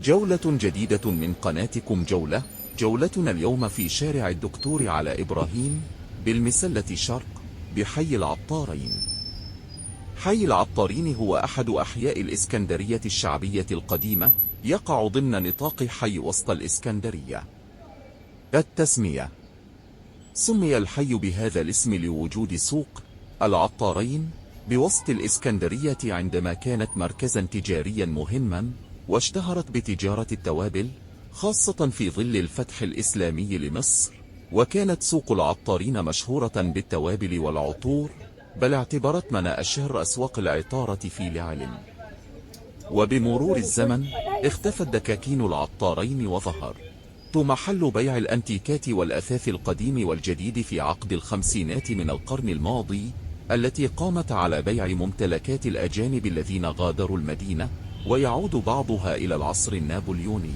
جولة جديدة من قناتكم جولتنا اليوم في شارع الدكتور علاء إبراهيم بالمسلة شرق بحي العطارين. حي العطارين هو أحد أحياء الإسكندرية الشعبية القديمة، يقع ضمن نطاق حي وسط الإسكندرية. التسمية: سمي الحي بهذا الاسم لوجود سوق العطارين بوسط الإسكندرية عندما كانت مركزا تجاريا مهما، واشتهرت بتجارة التوابل خاصة في ظل الفتح الإسلامي لمصر، وكانت سوق العطارين مشهورة بالتوابل والعطور، بل اعتبرت من أشهر أسواق العطارة في العالم. وبمرور الزمن اختفت دكاكين العطارين، وظهر محل بيع الأنتيكات والأثاث القديم والجديد في عقد الخمسينات من القرن الماضي، التي قامت على بيع ممتلكات الأجانب الذين غادروا المدينة، ويعود بعضها إلى العصر النابليوني.